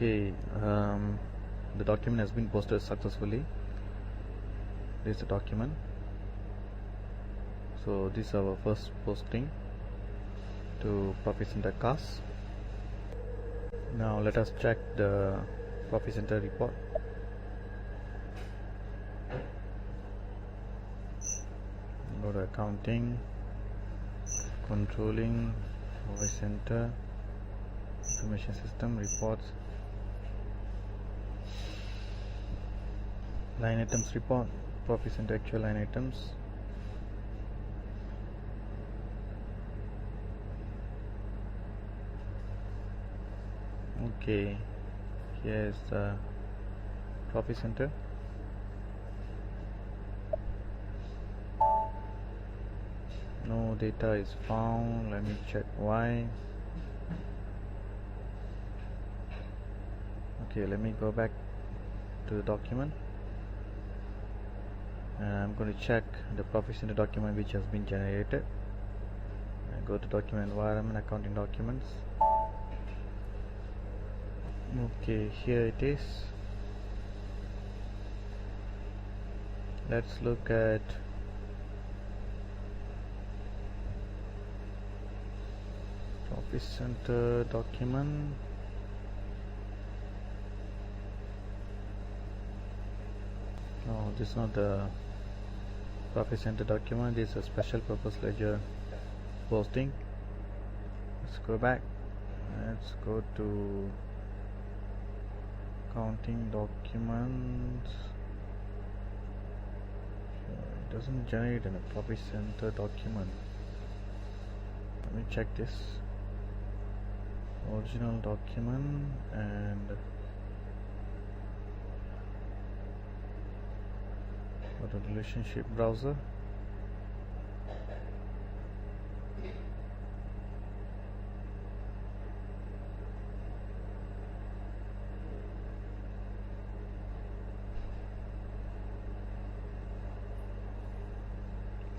Okay, the document has been posted successfully. This is the document. So this is our first posting to Profit Center CAS. Now let us check the Profit Center report. Go to accounting, controlling, Profit Center, information system, reports, line items report, Profit Center actual line items. Okay, here's the Profit Center. No data is found. Let me check why. Okay, let me go back to the document, and I'm going to check the Profit Center document which has been generated. I go to document environment, accounting documents. Okay, here it is. Let's look at Profit Center document. No, this is not the Profit Center document. This is a special purpose ledger posting. Let's go back. Let's go to accounting documents. It doesn't generate in a Profit Center document. Let me check this. Original document and go to relationship browser.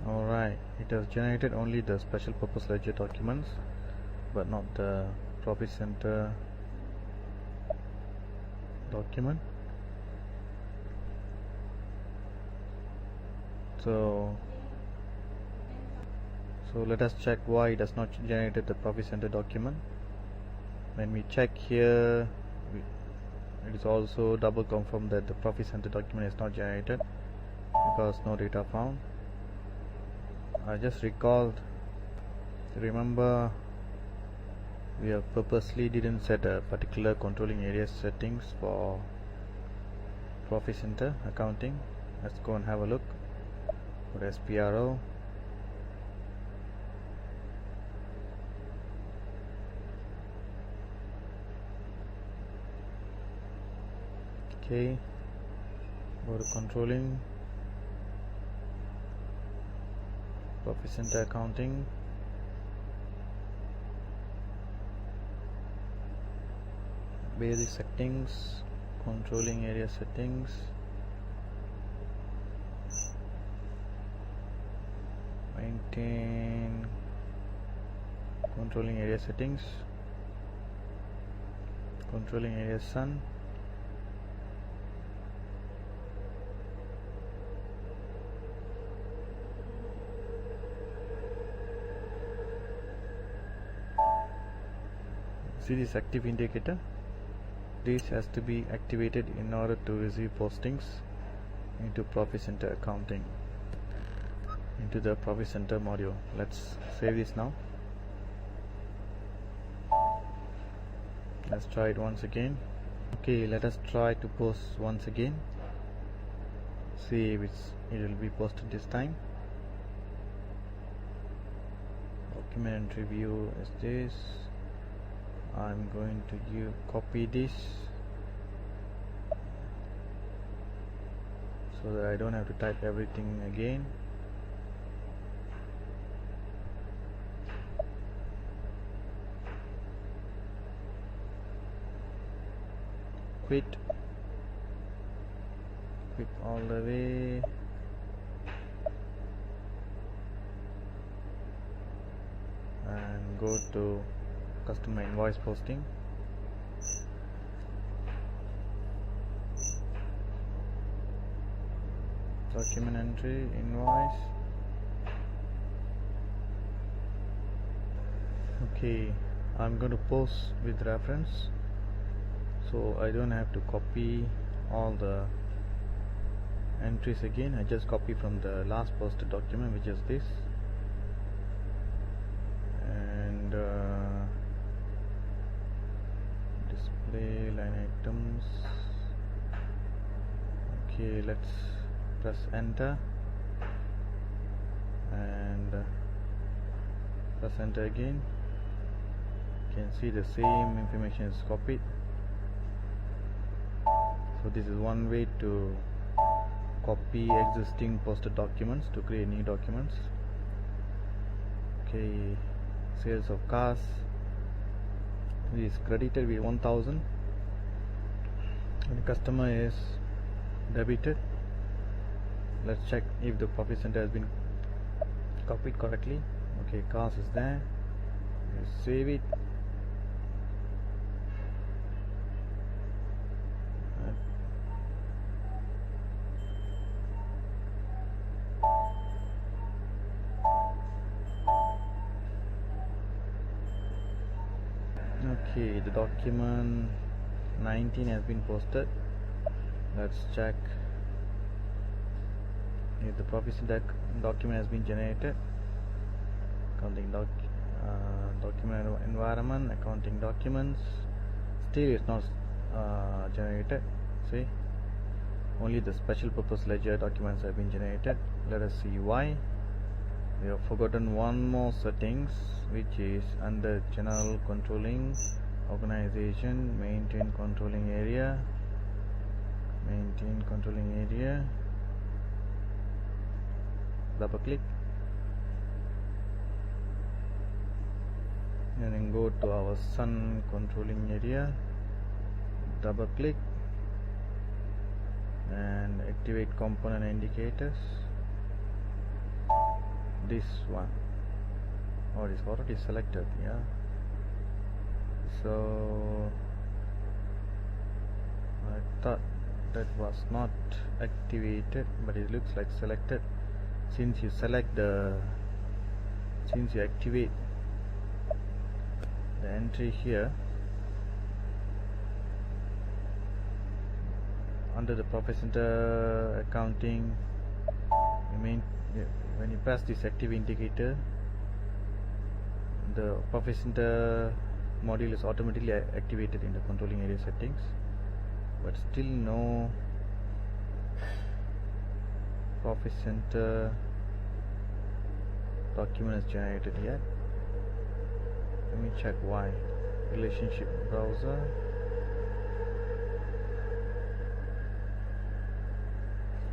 Alright, it has generated only the special purpose ledger documents but not the Profit Center document. So let us check why it has not generated the Profit Center document. When we check here, it is also double confirmed that the Profit Center document is not generated because no data found. I just recalled, remember we have purposely didn't set a particular controlling area settings for Profit Center accounting. Let's go and have a look. Go to SPRO. Okay, go to controlling, Profit Center accounting. Basic settings, controlling area settings, maintain controlling area settings, controlling area sun, see this active indicator. This has to be activated in order to receive postings into Profit Center accounting, into the Profit Center module. Let's save this now. Let's try it once again. Okay, let us try to post once again. See if it will be posted this time. Document review is this. I'm going to copy this so that I don't have to type everything again. Quit all the way. And go to customer invoice posting. document entry, invoice. Okay, I'm going to post with reference, so I don't have to copy all the entries again. I just copy from the last posted document, which is this, and display line items. Okay, let's press enter and press enter again. You can see the same information is copied. So this is one way to copy existing posted documents to create new documents. Okay, sales of cars is credited with 1000 and the customer is debited. Let's check if the profit center has been copied correctly. Okay, cars is there. You save it. Okay, the document 19 has been posted. Let's check if the profit center document has been generated. Accounting document environment, accounting documents. Still it's not generated. See, only the special purpose ledger documents have been generated. Let us see why. We have forgotten one more settings, which is under general controlling, organization, maintain controlling area, double click and then go to our sun controlling area, double click and activate component indicators. This one, oh, it is already selected. Yeah, so I thought that was not activated, but it looks like selected. Since you activate the entry here under the profit center accounting, when you press this active indicator, the profit center module is automatically activated in the controlling area settings, but still no profit center document is generated yet. Let me check why. Relationship browser,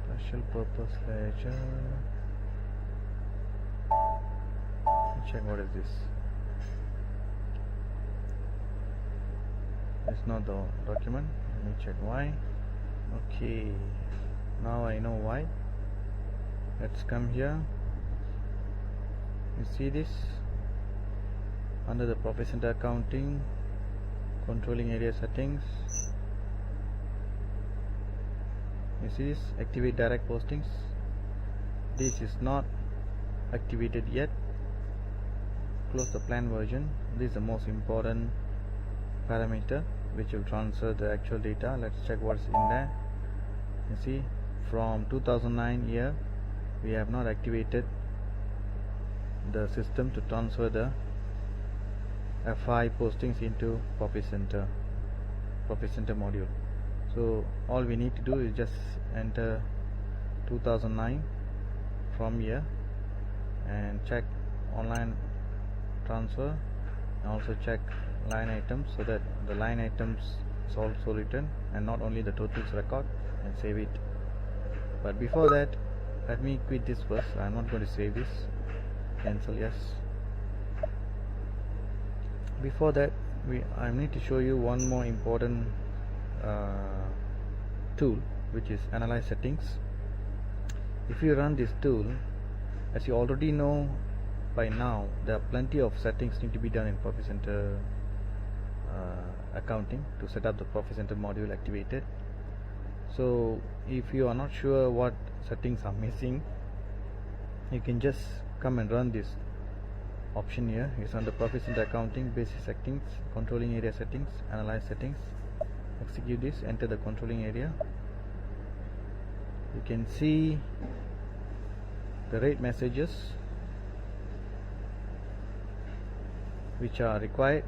special purpose ledger. Check what is this. It's not the document. Let me check why. Okay, now I know why. Let's come here. You see this under the profit center accounting, controlling area settings. You see this, activate direct postings. This is not activated yet. Close the plan version. This is the most important parameter which will transfer the actual data. Let's check what's in there. You see, from 2009 year we have not activated the system to transfer the FI postings into profit center module. So all we need to do is just enter 2009 from here and check online transfer, and also check line items, so that the line items is also written and not only the totals record, and save it. But before that, let me quit this first. I'm not going to save this. Cancel, yes. Before that, I need to show you one more important tool, which is analyze settings. If you run this tool, as you already know by now, there are plenty of settings need to be done in profit center accounting to set up the profit center module activated. So if you are not sure what settings are missing, you can just come and run this option here. It's under Profit Center Accounting, Basic Settings, Controlling Area Settings, Analyze Settings. Execute this, enter the controlling area. You can see the rate messages which are required.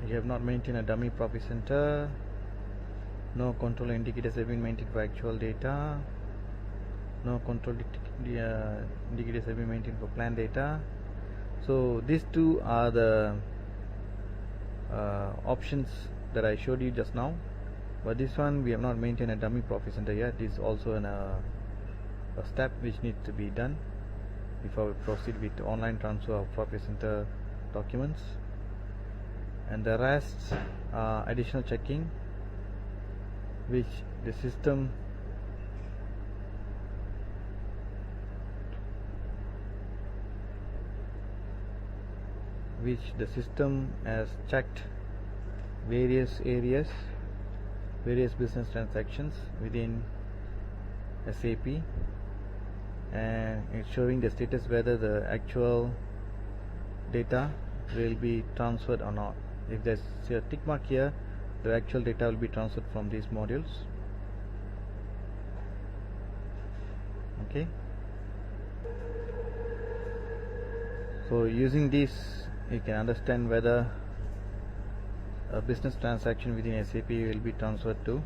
You have not maintained a dummy profit center. No control indicators have been maintained for actual data. No control indicators have been maintained for planned data. So these two are the options that I showed you just now. But this one, we have not maintained a dummy profit center yet. This is also a step which needs to be done before we proceed with the online transfer of profit center documents. And the rest are additional checking which the system has checked various areas, various business transactions within SAP, and it's showing the status whether the actual data will be transferred or not. If there's a tick mark here, the actual data will be transferred from these modules. Okay, so using this you can understand whether a business transaction within SAP will be transferred to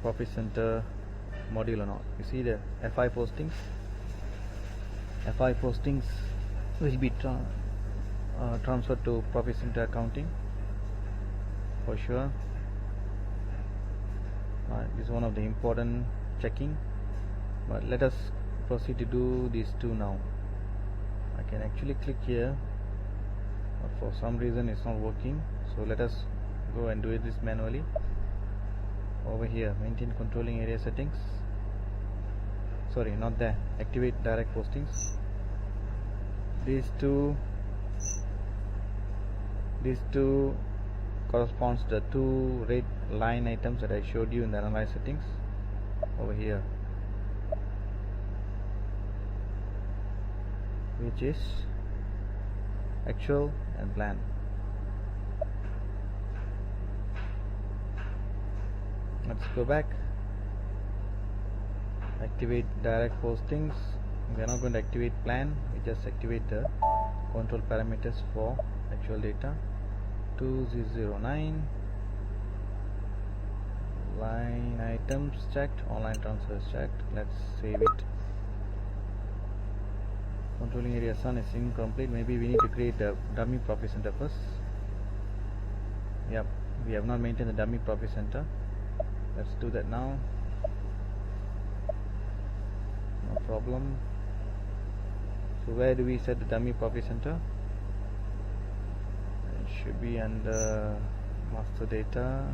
Profit Center module or not. You see the FI postings. FI postings will be transferred to Profit Center Accounting for sure. This is one of the important checking, but let us proceed to do these two now. I can actually click here, but for some reason it's not working, so let us go and do this manually. Over here, maintain controlling area settings. Sorry, not there. Activate direct postings. These two corresponds to the two red line items that I showed you in the analyze settings over here, which is actual and plan. Let's go back, activate direct postings. We are not going to activate plan, we just activate the control parameters for actual data. 2009 line items checked, online transfers checked. Let's save it. Controlling area sun is incomplete. Maybe we need to create the dummy profit center first. Yep, we have not maintained the dummy profit center. Let's do that now. No problem. So where do we set the dummy profit center? It should be under master data.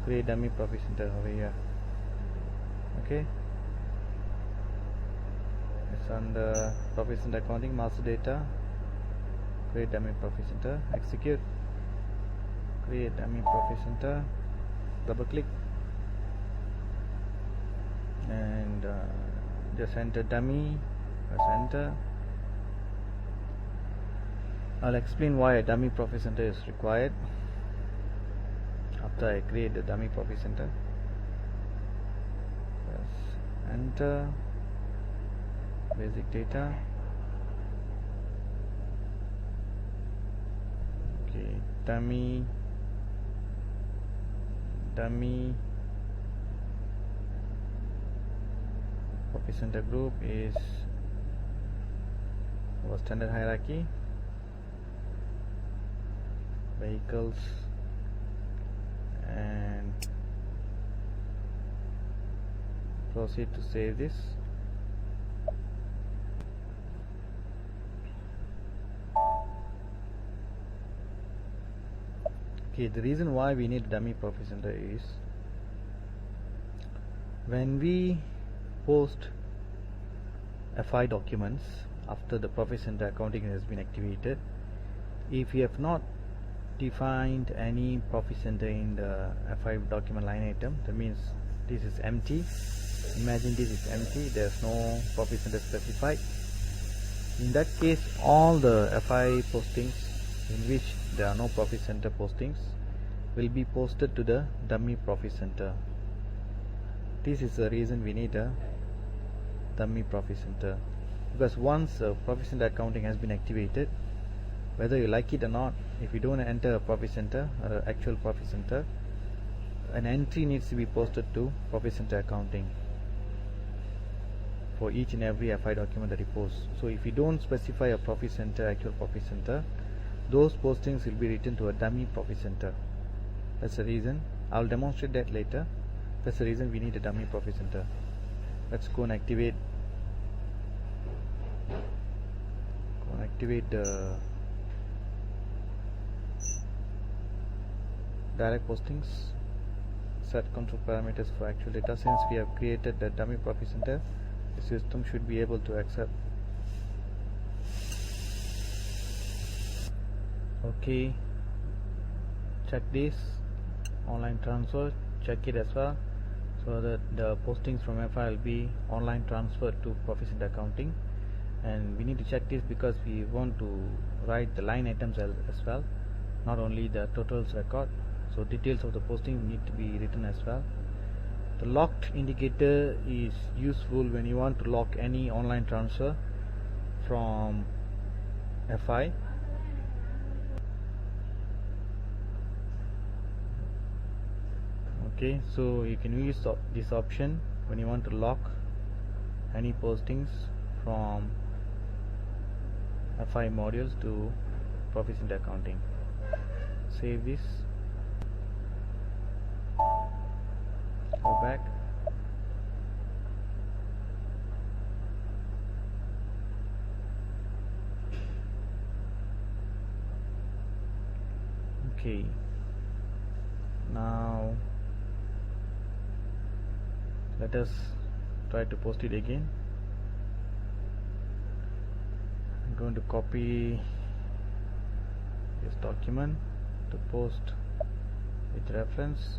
Create dummy profit center over here. Okay, it's under profit center accounting, master data, create dummy profit center, execute, create dummy profit center, double click, and just enter dummy, press enter. I'll explain why a dummy profit center is required after I create the dummy profit center. Press enter, basic data. Okay, dummy profit center group is our standard hierarchy, vehicles, and proceed to save this. Okay, the reason why we need dummy profit center is when we post FI documents after the profit center accounting has been activated, if you have not defined any profit center in the FI document line item. That means this is empty. Imagine this is empty, there's no profit center specified. In that case, all the FI postings in which there are no profit center postings will be posted to the dummy profit center. This is the reason we need a dummy profit center, because once a profit center accounting has been activated, whether you like it or not, if you don't enter a profit center or actual profit center, an entry needs to be posted to profit center accounting for each and every FI document that you post. So if you don't specify a profit center, actual profit center, those postings will be written to a dummy profit center. That's the reason. I'll demonstrate that later. That's the reason we need a dummy profit center. Let's go and activate the direct postings. Set control parameters for actual data. Since we have created the dummy profit center, the system should be able to accept. Okay, check this online transfer, check it as well, so that the postings from FI will be online transferred to profit center accounting. And we need to check this because we want to write the line items as well, not only the totals record. So details of the posting need to be written as well. The locked indicator is useful when you want to lock any online transfer from FI. Okay, so you can use this option when you want to lock any postings from FI modules to profit center accounting. Save this, go back, okay. Now let us try to post it again. I'm going to copy this document to post with reference.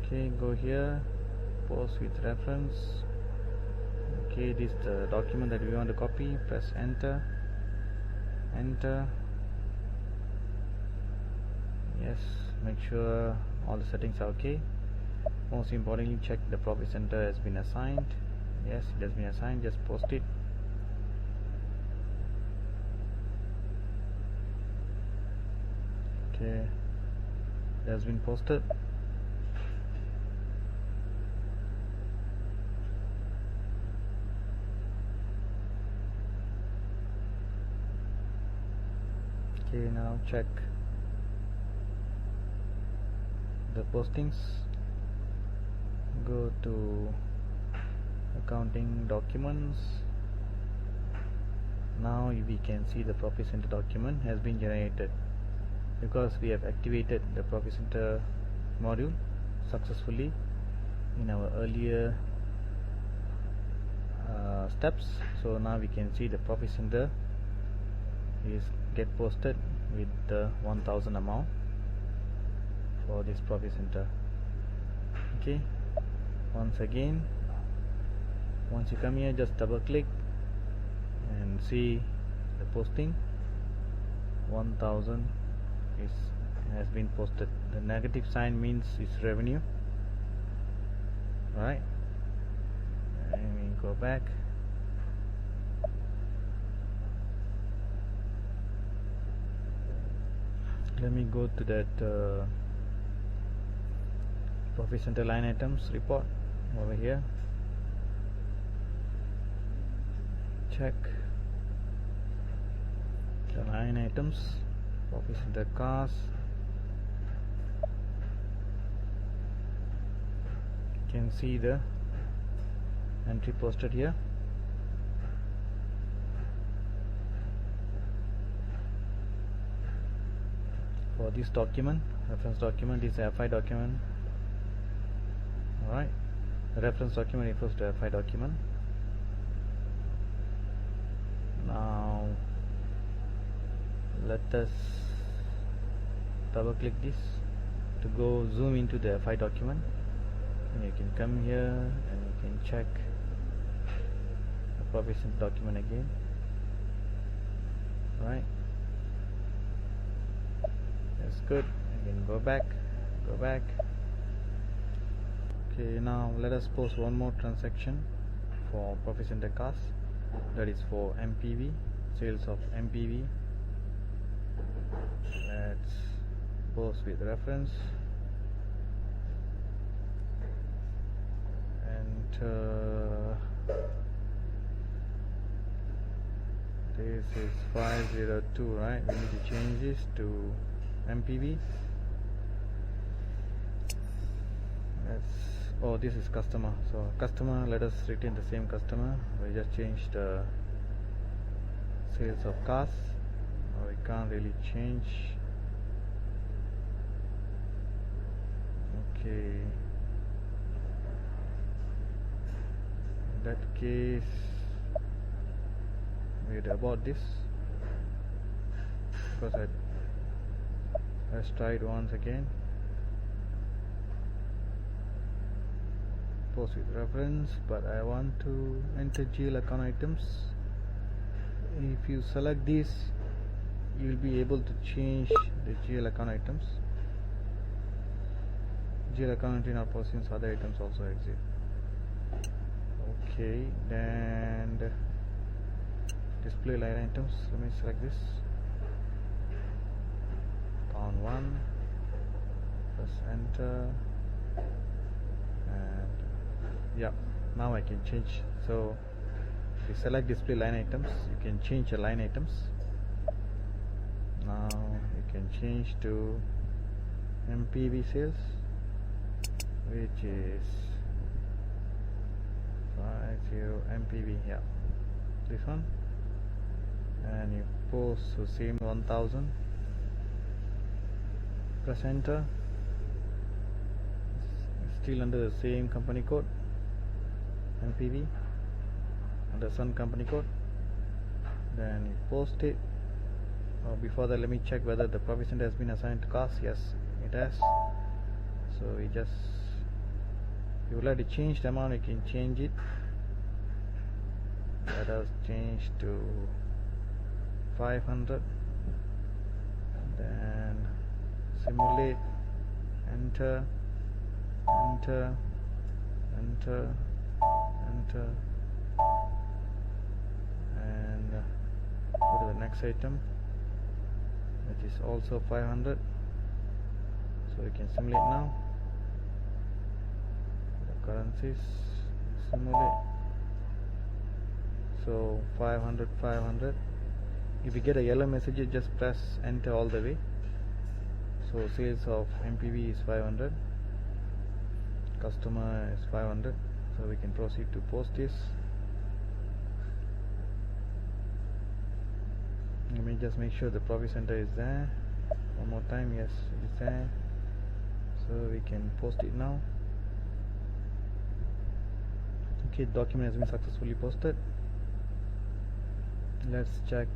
Okay, go here, post with reference. Okay, this is the document that we want to copy. Press enter, enter. Yes, make sure all the settings are okay. Most importantly, check the profit center has been assigned. Yes, it has been assigned. Just post it. Okay, it has been posted. Okay, now check the postings. Go to accounting documents. Now we can see the profit center document has been generated because we have activated the profit center module successfully in our earlier steps. So now we can see the profit center is get posted with the 1000 amount for this profit center. Okay, once again, once you come here, just double click and see the posting. 1000 has been posted. The negative sign means it's revenue. Alright, and we go back. Let me go to that profit center line items report over here. Check the line items, profit center cost. You can see the entry posted here. For this document, reference document is a FI document. Alright, the reference document refers to a FI document. Now let us double click this to go zoom into the FI document, and you can come here and you can check the provision document again, right? That's good. Again, go back. Okay, now let us post one more transaction for profit center cost, that is for MPV, sales of MPV. Let's post with reference, and this is 502, right? We need to change this to MPV. Oh, this is customer, so customer, let us retain the same customer. We just change the sales of cars. We can't really change. Okay, in that case we'd abort this, because let's try it once again. Post with reference, but I want to enter GL account items. If you select this, you will be able to change the GL account items. GL account entry not possible since other items also exist. Okay, then the display line items, let me select this. Count 1, press enter, and yeah, now I can change. So if you select display line items, you can change the line items. Now you can change to MPV sales, which is 50 MPV, yeah, this one, and you post the same 1000, press enter. It's still under the same company code, MPV, under Sun company code. Then you post it. Before that, let me check whether the profit center has been assigned to cost. Yes, it has. So we just, if you would like to change the amount, you can change it. Let us change to 500. Then simulate, enter, enter, enter, enter, and go to the next item, which is also 500. So we can simulate now. The currencies, simulate. So 500, 500. If you get a yellow message, you just press enter all the way. So sales of MPV is 500, customer is 500. So we can proceed to post this. Let me just make sure the profit center is there. One more time. Yes, it is there. So we can post it now. Okay, document has been successfully posted. Let's check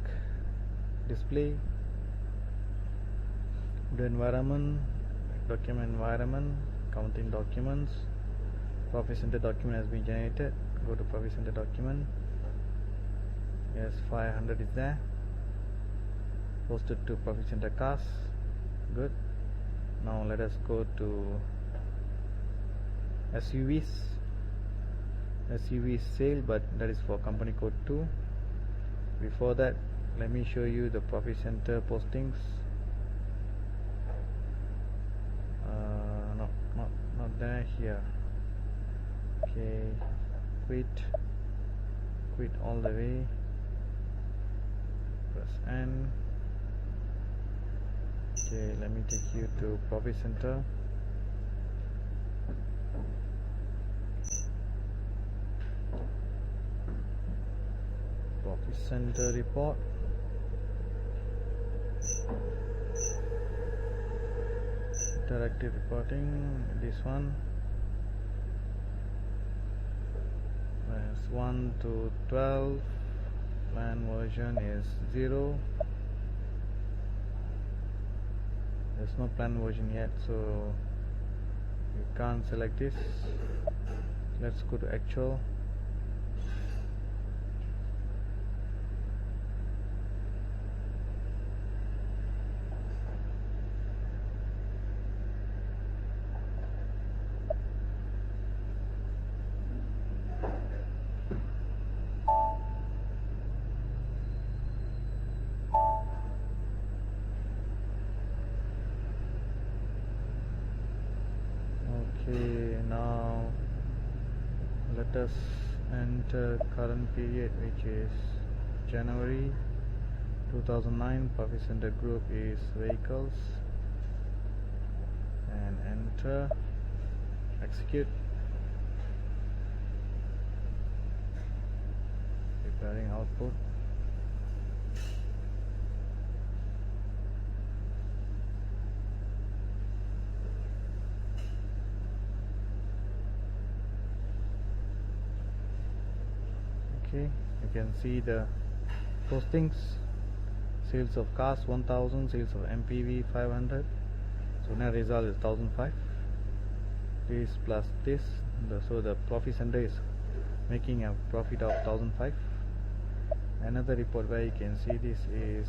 display, the environment, document environment, counting documents. Profit center document has been generated. Go to profit center document. Yes, 500 is there. Posted to profit center cost. Good. Now let us go to SUVs. SUV sale, but that is for company code 2. Before that, let me show you the profit center postings. No, not there, here. Okay, quit all the way, press N. Okay, let me take you to profit center. Profit center report. Interactive reporting, this one. That's 1 to 12, plan version is 0. There's no plan version yet, so you can't select this. Let's go to actual. Okay, now let us enter current period, which is January 2009. Profit center group is vehicles, and enter, execute. Preparing output. Okay, you can see the postings. Sales of cars 1000, sales of MPV 500. So net result is 1005. This plus this, so the profit center is making a profit of 1005. Another report where you can see this is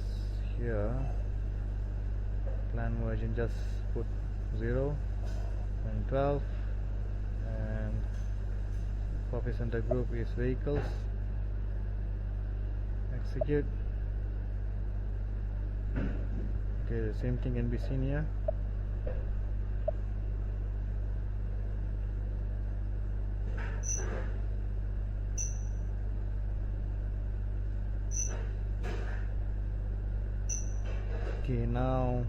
here. Plan version, just put 0 and 12, and profit center group is vehicles. Execute. Okay, the same thing can be seen here. Okay, now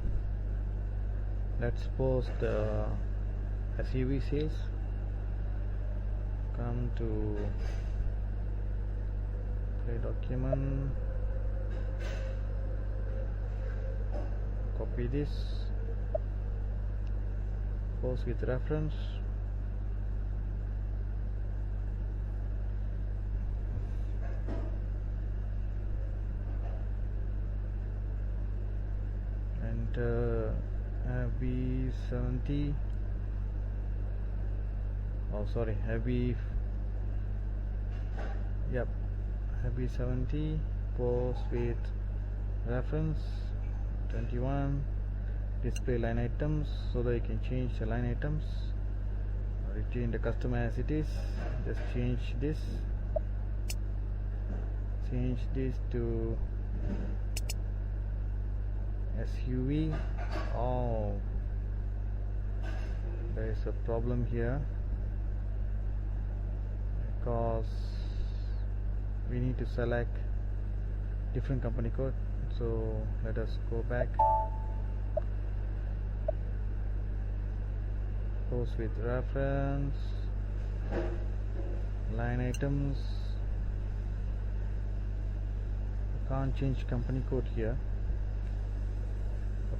let's post the SUV sales. Come to play document, copy this, post with reference. Enter FB70. Oh, sorry, FB70. Post with reference 21. Display line items, so that you can change the line items. Retain the customer as it is. Just change this to SUV. Oh, there is a problem here because we need to select different company code. So let us go back, post with reference, line items. You can't change company code here.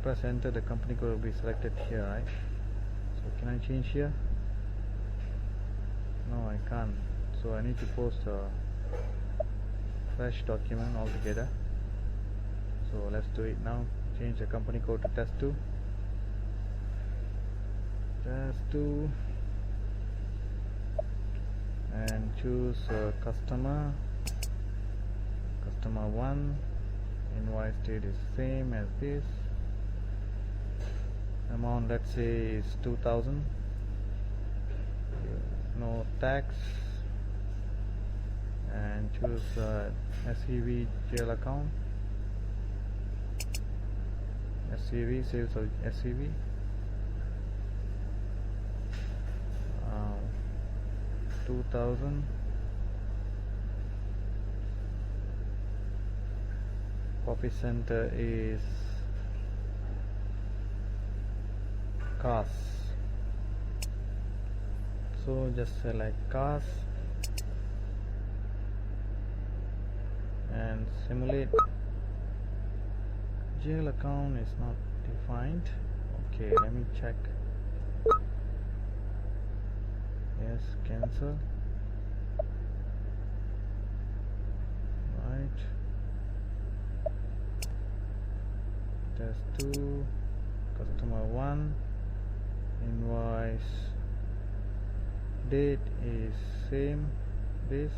Press enter, the company code will be selected here, right? So can I change here? No, I can't. So I need to post a fresh document altogether. So let's do it now. Change the company code to test2. And choose customer 1. Invoice date is same as this. Amount, let's say, is 2000. No tax, and choose SUV GL account. SUV, sales of SUV. 2000. Profit center is cars. So just select cars and simulate. GL account is not defined. Okay, let me check. Yes, cancel. Right. test 2, customer 1, invoice date is same, this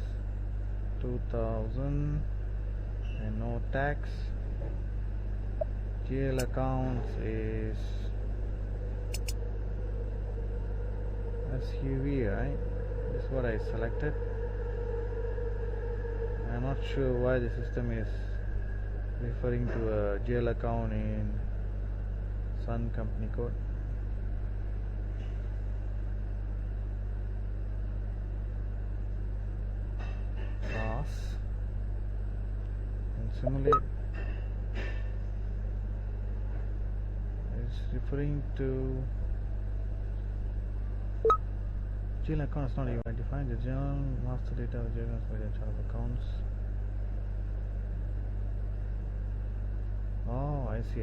2000 and no tax. GL accounts is SUV, right? This is what I selected. I'm not sure why the system is referring to a GL account in Sun company code. Pass and simulate. It's referring to GL account is not even defined. The general master data of GL for the chart of accounts. Oh, I see.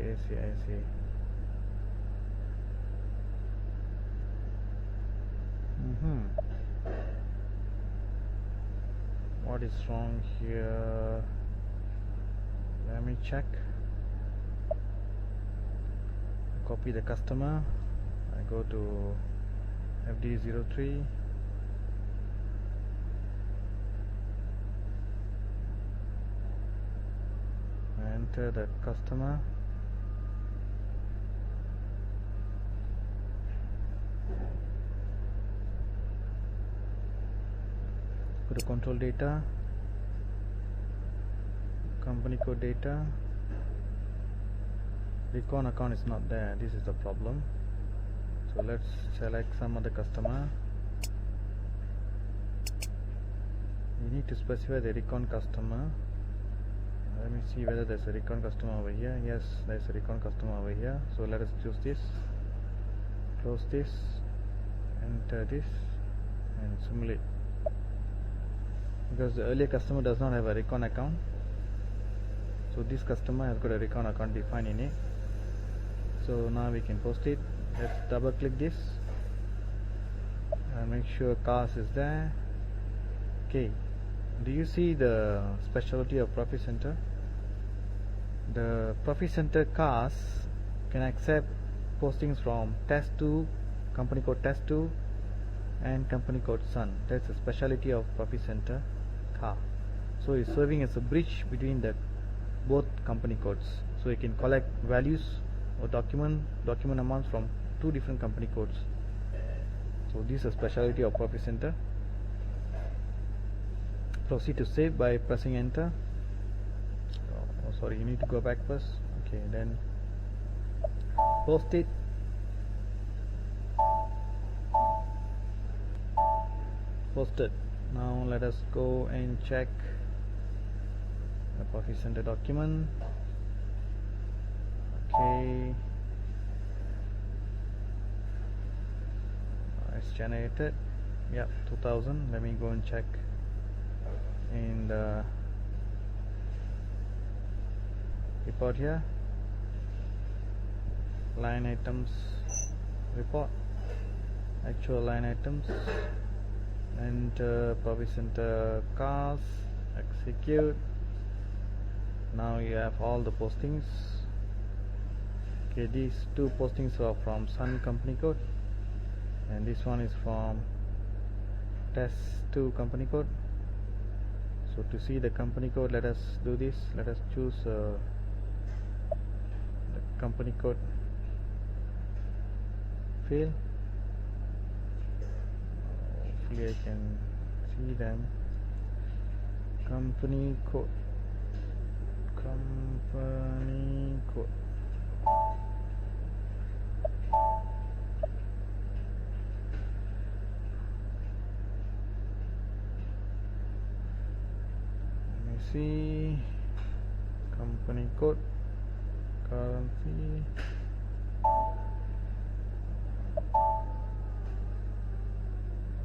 What is wrong here? Let me check. Copy the customer. I go to FD03. I enter the customer. Go to control data, company code data. Recon account is not there. This is the problem. So let's select some other customer. We need to specify the recon customer. Let me see whether there's a recon customer over here. Yes, there's a recon customer over here. So let us choose this, close this, enter this and simulate. Because the earlier customer does not have a recon account, so this customer has got a recon account defined in it. So now we can post it. Let's double click this and make sure cars is there. Okay, do you see the specialty of Profit Center? The Profit Center cars can accept postings from test 2, company code test 2 and company code Sun. That's the specialty of Profit Center car. So it's serving as a bridge between the both company codes. So you can collect values or document amounts from two different company codes. So this is a specialty of Profit Center. Proceed to save by pressing enter. Oh, sorry, you need to go back first. Okay, then post it. Posted. Now let us go and check the Profit Center document. Okay, it's generated. Yep, 2000. Let me go and check in the report here. Line items report, actual line items, enter Profit Center cars, execute. Now you have all the postings. Okay, these two postings are from Sun company code and this one is from test 2 company code. So to see the company code, let us do this. Let us choose the company code field. Hopefully I can see them. Company code. Let me see. Company code, currency.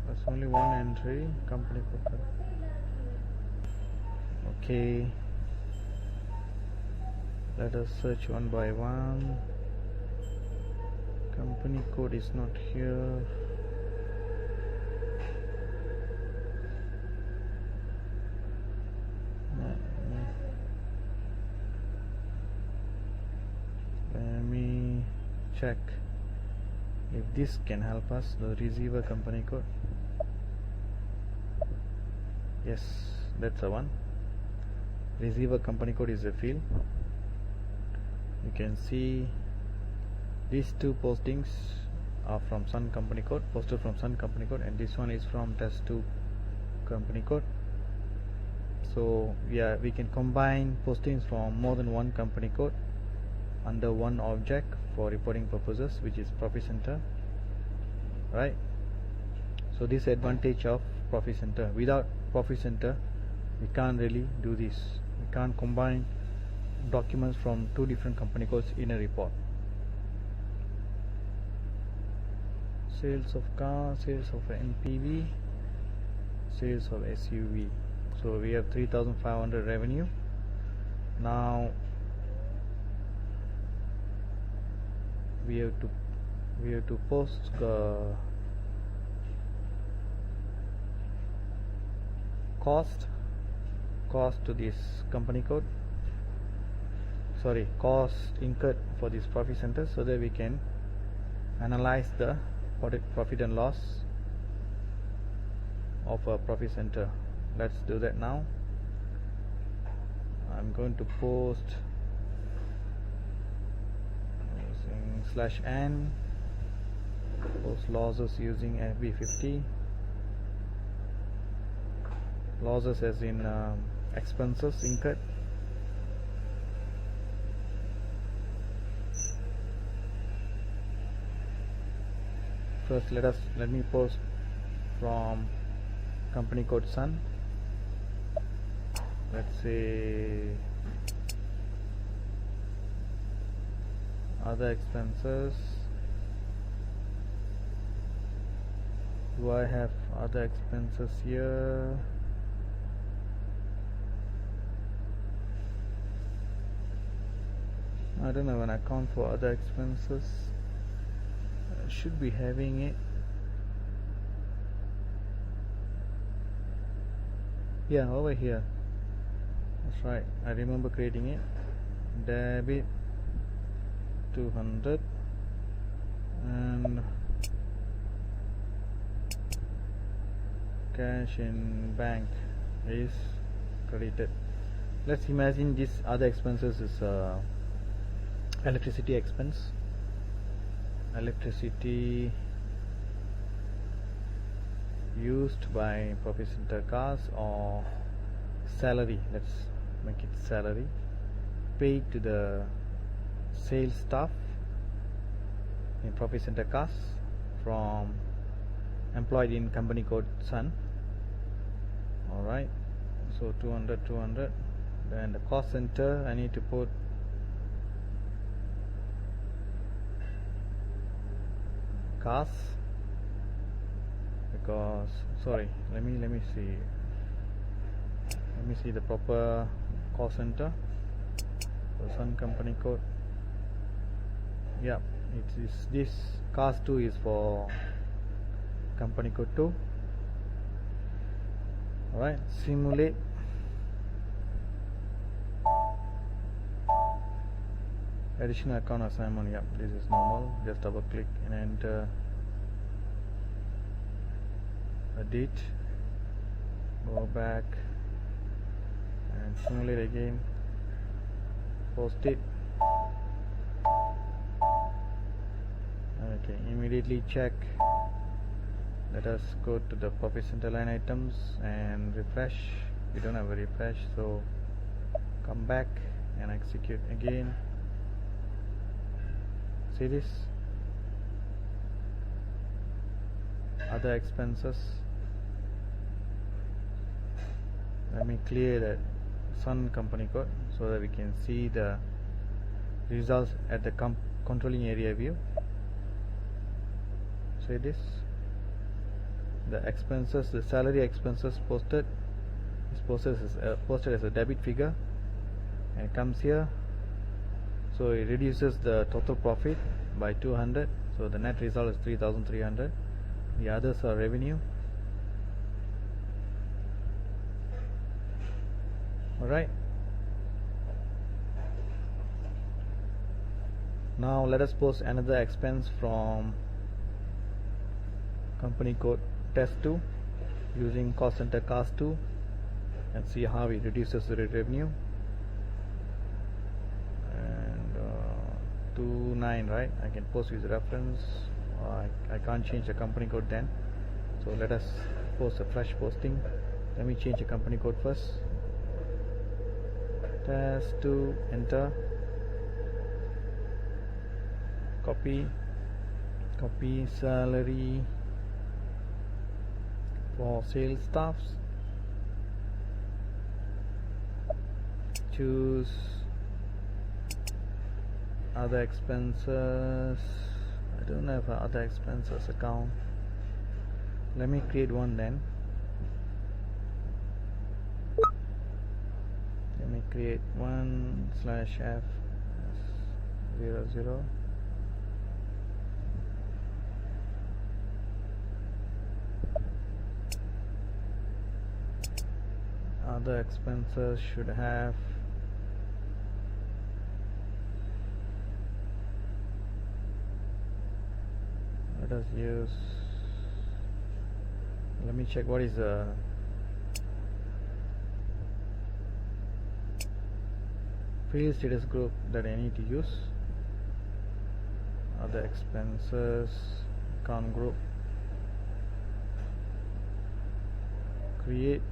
That's only one entry. Company code. Okay. Let us search one by one. Company code is not here. check if this can help us. The receiver company code, yes, that's the one. Receiver company code is a field. You can see these two postings are from Sun company code, posted from Sun company code, and this one is from test2 company code. So yeah, we can combine postings from more than one company code under one object for reporting purposes, which is Profit Center, right? So this advantage of Profit Center. Without Profit Center, we can't really do this. We can't combine documents from two different company codes in a report. Sales of car, sales of NPV, sales of SUV. So we have 3,500 revenue. Now we have to post cost to this company code, cost incurred for this Profit Center, so that we can analyze the profit and loss of a Profit Center. Let's do that now. I'm going to post using /n, post losses using FB50, losses as in expenses incurred. First, let me post from company code Sun. Let's say other expenses. Do I have other expenses here? I don't have an account for other expenses. I should be having it. Yeah, over here. That's right, I remember creating it. Debit 200 and cash in bank is credited. Let's imagine this other expenses is electricity expense. Electricity used by Profit Center cars, or salary, let's make it salary, paid to the sales staff in Profit Center cars from employed in company code Sun. Alright, so 200. Then the cost center, I need to put cars, because let me see the proper cost center. So Sun company code, yeah, it is this. Cars 2 is for company code 2. Alright, simulate. Additional account assignment, yeah, this is normal. Just double click and enter a date, go back and simulate again, post it. Okay, immediately check. Let us go to the Profit Center line items and refresh. We don't have a refresh, so come back and execute again. See this? Other expenses. Let me clear that Sun company code so that we can see the results at the controlling area view. See this? The expenses, the salary expenses posted is posted as a debit figure, and it comes here. So it reduces the total profit by 200. So the net result is 3,300. The others are revenue. Alright. Now let us post another expense from company code test2 using cost center cast2 and see how it reduces the revenue. And 29, right? I can post with reference. I can't change the company code then, so let us post a fresh posting. Let me change the company code first. Test2, enter, copy salary for sales staffs, choose other expenses. I don't have other expenses account. Let me create one then. Let me create 1/f00. Other expenses should have let us use, let me check what is the field status group that I need to use. Other expenses, account group, create,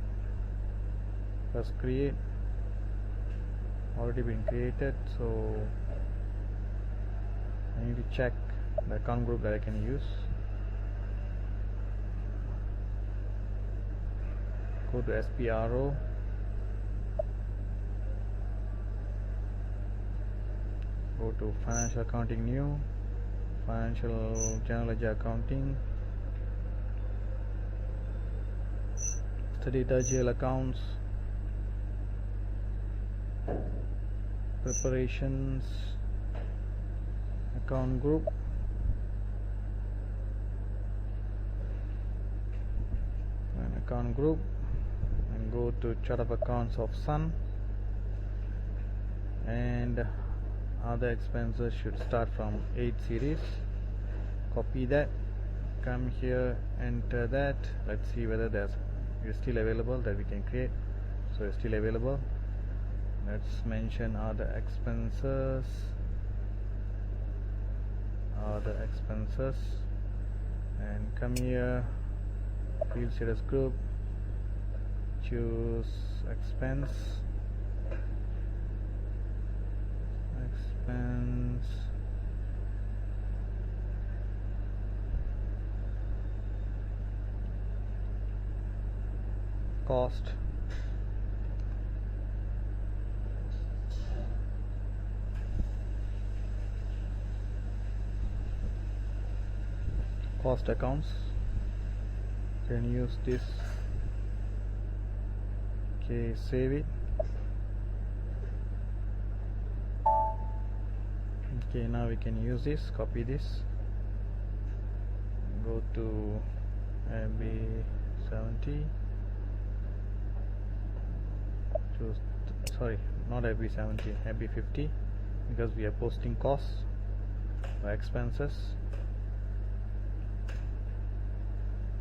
first create, already been created, so I need to check the account group that I can use. Go to SPRO, go to financial accounting, new financial general ledger accounting, study the GL accounts, preparations, account group, and go to chart of accounts of Sun, and other expenses should start from 8 series. Copy that, come here, enter that. Let's see whether it's still available that we can create. So it's still available. Let's mention other expenses, and come here, field status group, choose expense, cost, accounts, can use this. Okay, save it. Okay, now we can use this. Copy this, go to AB70, choose, sorry, not AB70, AB50, because we are posting costs or expenses.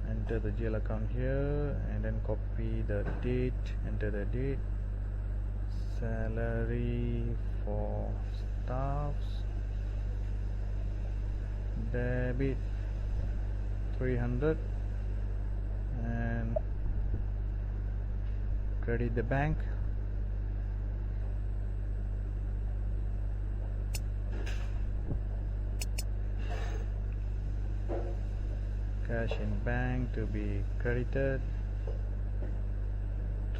Enter the GL account here, and then copy the date, enter the date, salary for staffs, debit 300, and credit the bank. Cash in bank to be credited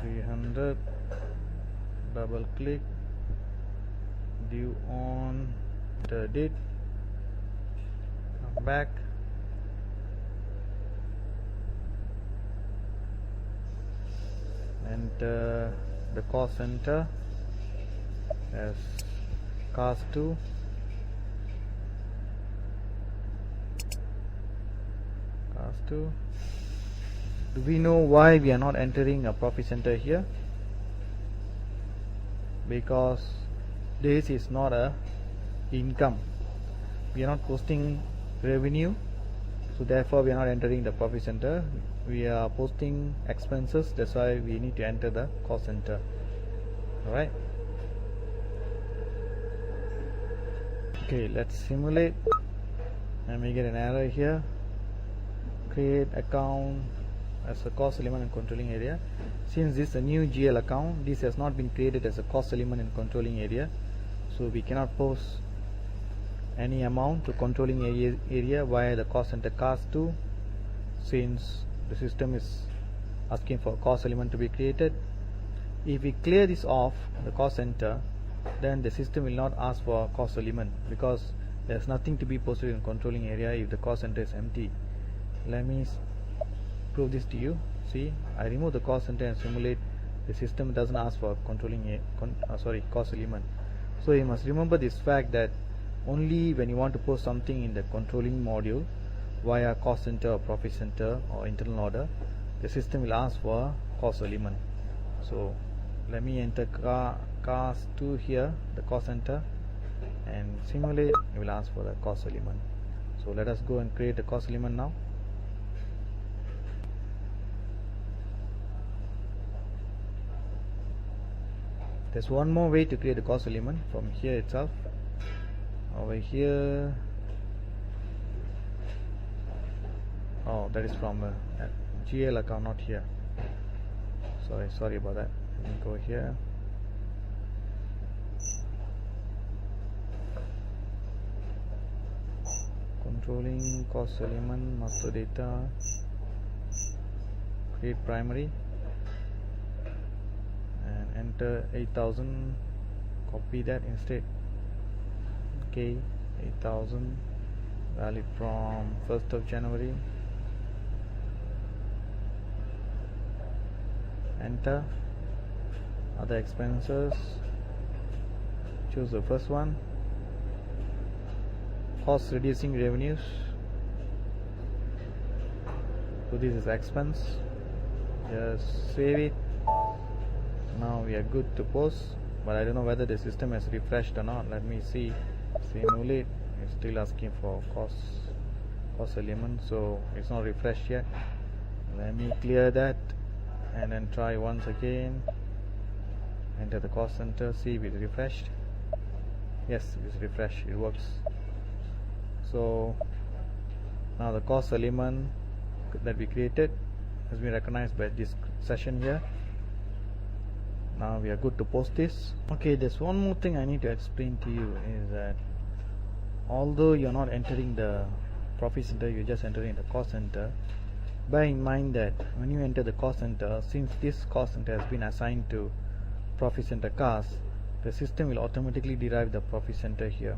300, double click, due on the date, come back, enter the cost center as cast2, do we know why we are not entering a profit center here? Because this is not a income. we are not posting revenue, so therefore we are not entering the profit center. We are posting expenses, that's why we need to enter the cost center. Alright, okay, let's simulate, and we get an error here. Create account as a cost element in controlling area. Since this is a new GL account, this has not been created as a cost element in controlling area, so we cannot post any amount to controlling area via the cost center cast 2, since the system is asking for a cost element to be created. If we clear this off, the cost center, then the system will not ask for a cost element, because there's nothing to be posted in controlling area if the cost center is empty. Let me prove this to you. See, I remove the cost center and simulate. The system doesn't ask for controlling cost element. So you must remember this fact that only when you want to post something in the controlling module via cost center or profit center or internal order, the system will ask for cost element. So let me enter cast 2 here, the cost center, and simulate. It will ask for the cost element. So let us go and create the cost element now. There's one more way to create the cost element from here itself. Over here, oh, that is from a GL account, not here. Sorry about that. Let me go here. Controlling cost element, master data, create primary, and enter 8000. Copy that instead. Okay, 8000, valid from 1st of January. Enter other expenses, choose the first one, cost reducing revenues. So this is expense. Just save it. Now we are good to post, but I don't know whether the system has refreshed or not. Let me see. Simulate. It's still asking for cost element, so it's not refreshed yet. Let me clear that and then try once again. Enter the cost center, see if it's refreshed. Yes, it's refreshed, it works. So now the cost element that we created has been recognized by this session here. Now we are good to post this. Okay, there's one more thing I need to explain to you, is that although you're not entering the profit center, you're just entering the cost center. Bear in mind that when you enter the cost center, since this cost center has been assigned to profit center cast, the system will automatically derive the profit center here.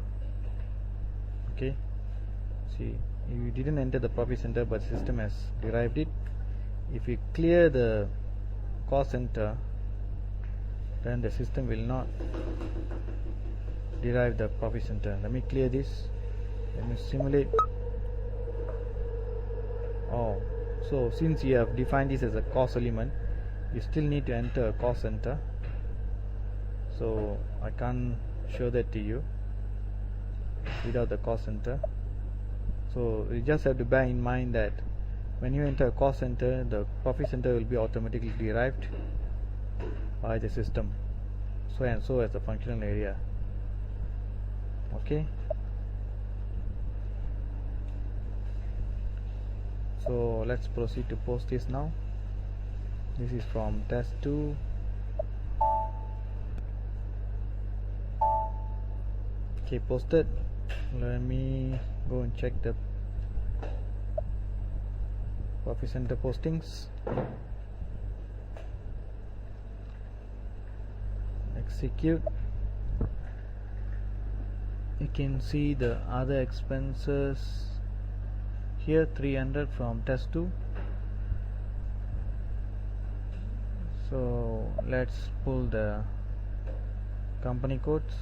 Okay, see, you didn't enter the profit center, but the system has derived it. If you clear the cost center, then the system will not derive the profit center. Let me clear this. Let me simulate. Oh, so since you have defined this as a cost element, you still need to enter a cost center. So I can't show that to you without the cost center. So you just have to bear in mind that when you enter a cost center, the profit center will be automatically derived by the system, so and so as the functional area. Okay, so let's proceed to post this now. This is from test 2. Okay, posted. Let me go and check the profit center postings. Execute. You can see the other expenses here, 300 from test 2. So let's pull the company codes.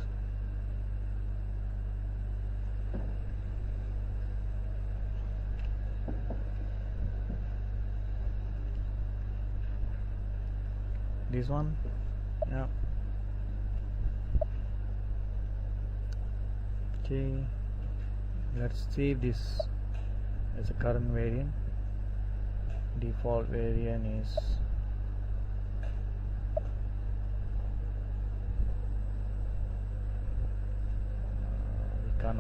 This one, yeah. Okay, Let's save this as a current variant. Default variant is we can't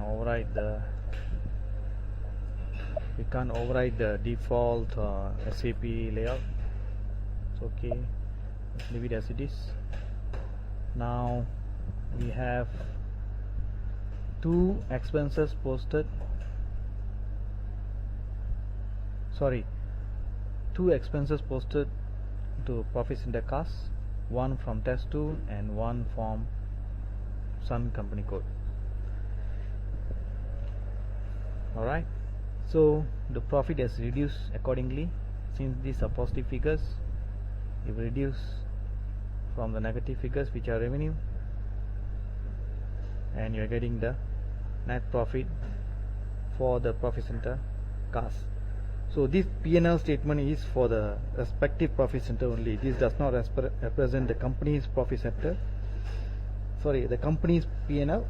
override the default SAP layout. It's okay, let's leave it as it is. Now we have two expenses posted, two expenses posted to profit center cost, one from test 2 and one from Sun company code. Alright, so the profit has reduced accordingly. Since these are positive figures, if we reduce from the negative figures which are revenue, and you are getting the net profit for the profit center cost. So this P&L statement is for the respective profit center only. This does not represent the company's profit center. The company's P&L.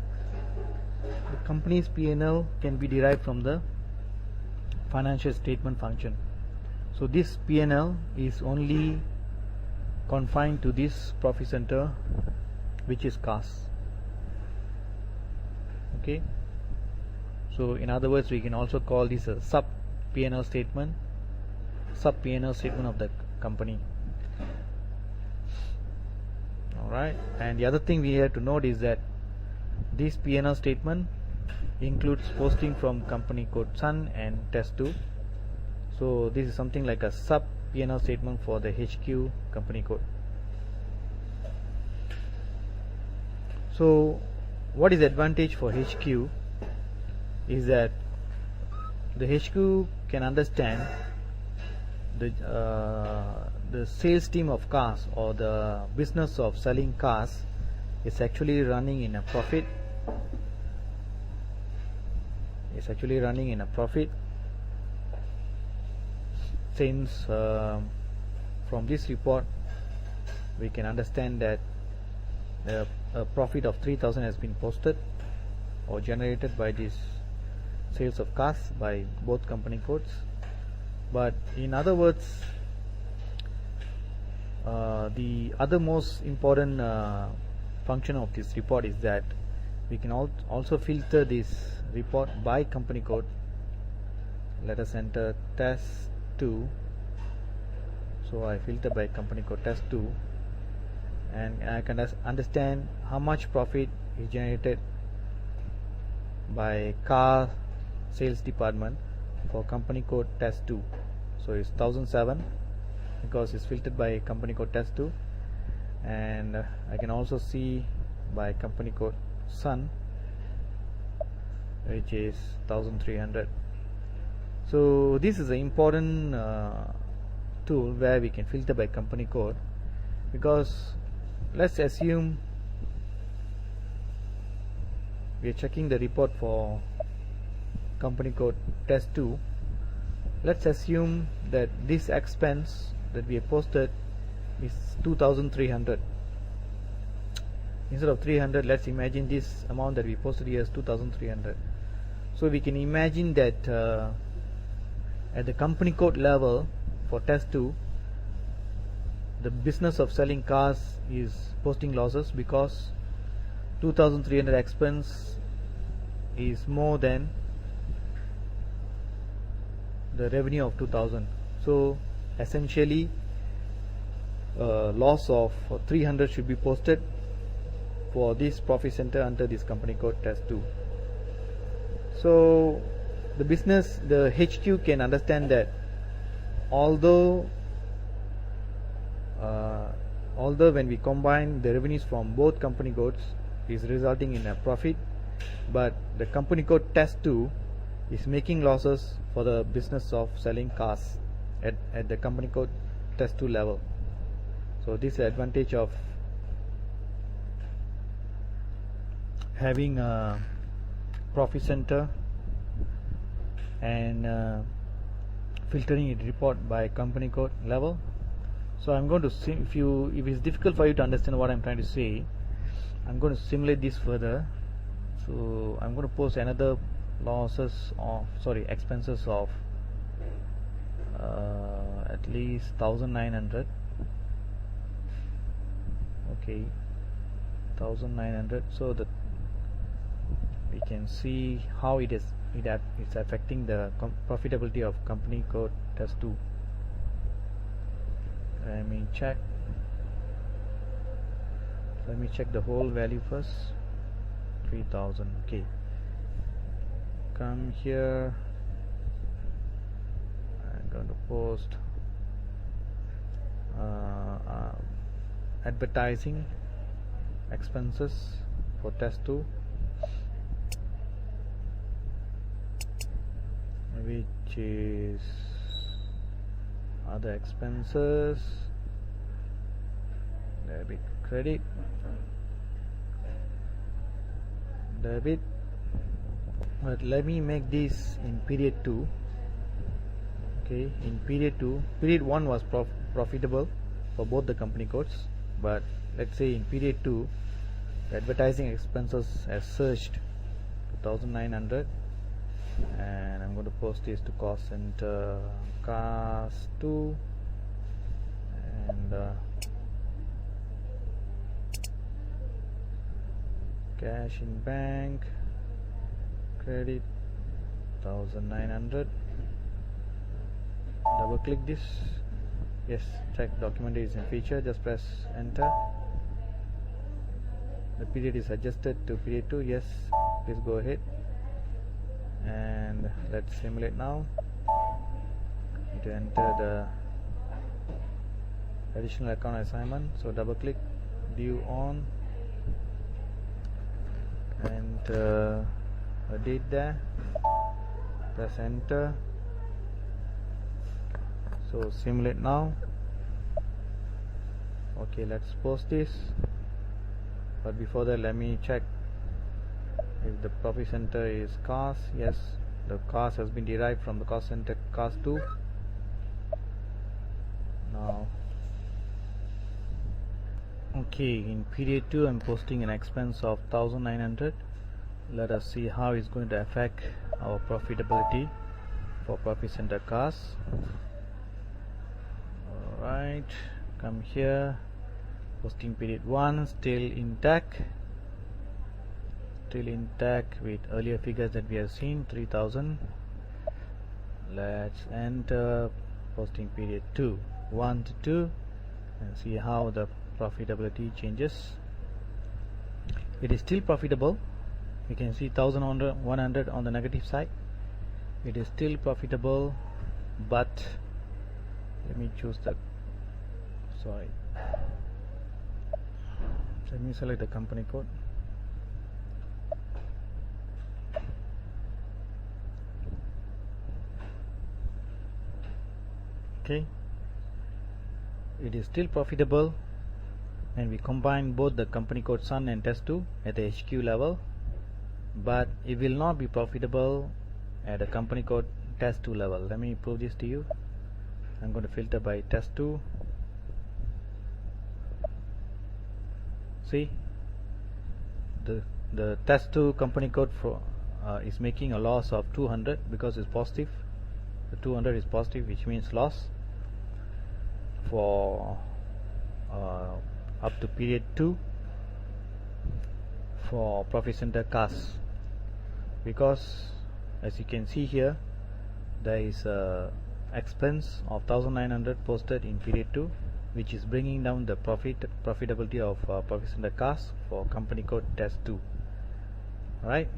The company's P&L can be derived from the financial statement function. So this P&L is only confined to this profit center, which is cost. Okay. So in other words, we can also call this a sub P&L statement of the company. Alright, and the other thing we have to note is that this P&L statement includes posting from company code Sun and test 2. So this is something like a sub P&L statement for the HQ company code. So what is the advantage for HQ is that the HQ can understand the sales team of cars, or the business of selling cars, is actually running in a profit. Since from this report we can understand that a profit of 3,000 has been posted or generated by this sales of cars by both company codes. But in other words, the other most important function of this report is that we can also filter this report by company code. Let us enter test 2. So I filter by company code test 2, and I can understand how much profit is generated by car sales department for company code test 2. So it's 1007 because it's filtered by company code test 2, and I can also see by company code Sun, which is 1300. So this is an important tool where we can filter by company code, because let's assume we are checking the report for company code test 2. Let's assume that this expense that we have posted is 2300. Instead of 300, let's imagine this amount that we posted here is 2300. So we can imagine that at the company code level for test 2, the business of selling cars is posting losses because 2300 expense is more than the revenue of 2000. So essentially loss of 300 should be posted for this profit center under this company code test 2. So the HQ can understand that although when we combine the revenues from both company codes is resulting in a profit, but the company code test 2 is making losses for the business of selling cars at the company code test 2 level. So this is the advantage of having a profit center and filtering it report by company code level. So I'm going to if it's difficult for you to understand what I'm trying to say, I'm going to simulate this further. So I'm going to post another expenses of at least 1900. Okay, 1900, so that we can see how it's affecting the profitability of company code test 2. Let me check the whole value first. 3000. Okay, come here. I'm going to post advertising expenses for test 2, which is other expenses, debit, credit, debit. But let me make this in period 2. Okay, in period 2, period 1 was profitable for both the company codes, but let's say in period 2 the advertising expenses has surged to 1900, and I'm going to post this to cost center cost 2, and cash in bank, credit 1900. Double click this. Yes, check document is in feature. Just press enter. The period is adjusted to period 2. Yes, please go ahead, and let's simulate now. Need to enter the additional account assignment. So double click, view on, and a date there. Press enter. So simulate now. Okay, let's post this, but before that let me check if the profit center is cost. Yes, the cost has been derived from the cost center cost 2. Now, okay, in period 2 I'm posting an expense of 1900. Let us see how it's going to affect our profitability for profit center cost. Alright, come here, posting period 1, still intact with earlier figures that we have seen, 3000. Let's enter posting period 2, 1 to 2, and see how the profitability changes. It is still profitable. You can see 1100 on the negative side. It is still profitable, but let me choose the let me select the company code. Okay, it is still profitable, and we combine both the company code Sun and test 2 at the HQ level, but it will not be profitable at the company code test 2 level. Let me prove this to you. I'm going to filter by test 2. See, the test 2 company code for is making a loss of 200 because it's positive. The 200 is positive, which means loss for up to period 2 for profit center costs, because as you can see here there is a expense of 1900 posted in period 2, which is bringing down the profitability of profit center costs for company code test 2. Alright,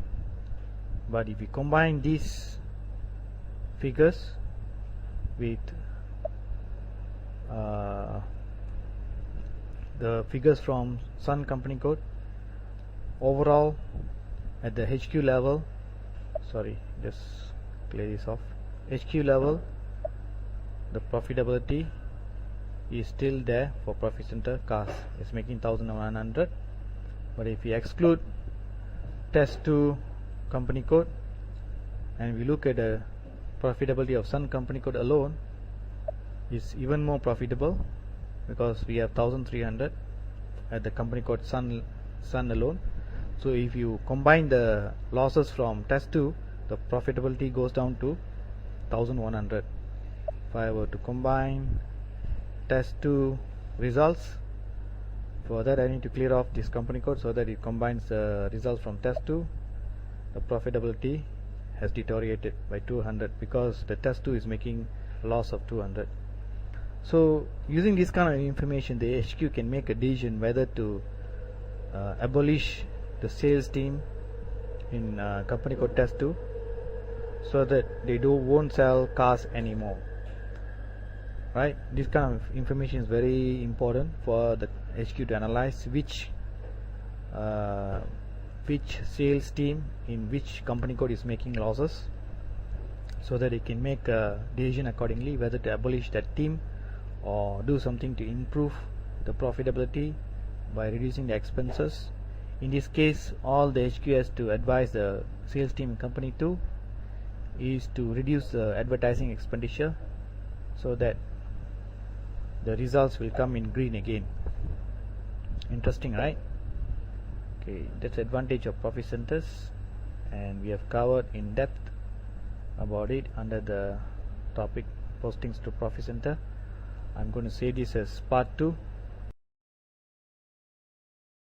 but if we combine these figures with the figures from Sun company code, overall at the HQ level, just clear this off, HQ level the profitability is still there for profit center cost. It's making 1100, but if we exclude test 2 company code and we look at the profitability of Sun company code alone, is even more profitable, because we have 1300 at the company code Sun alone. So if you combine the losses from test 2 the profitability goes down to 1100. If I were to combine test 2 results, for that I need to clear off this company code so that it combines the results from test 2. The profitability has deteriorated by 200 because the test 2 is making a loss of 200. So using this kind of information, the HQ can make a decision whether to abolish the sales team in company code test 2 so that they won't sell cars anymore. Right? This kind of information is very important for the HQ to analyze which sales team in which company code is making losses, so that it can make a decision accordingly whether to abolish that team or do something to improve the profitability by reducing the expenses. In this case, all the HQ has to advise the sales team in company 2 is to reduce the advertising expenditure so that the results will come in green again. Interesting, right? Okay, that's the advantage of profit centers, and we have covered in depth about it under the topic postings to profit center. I'm going to say this as part 2.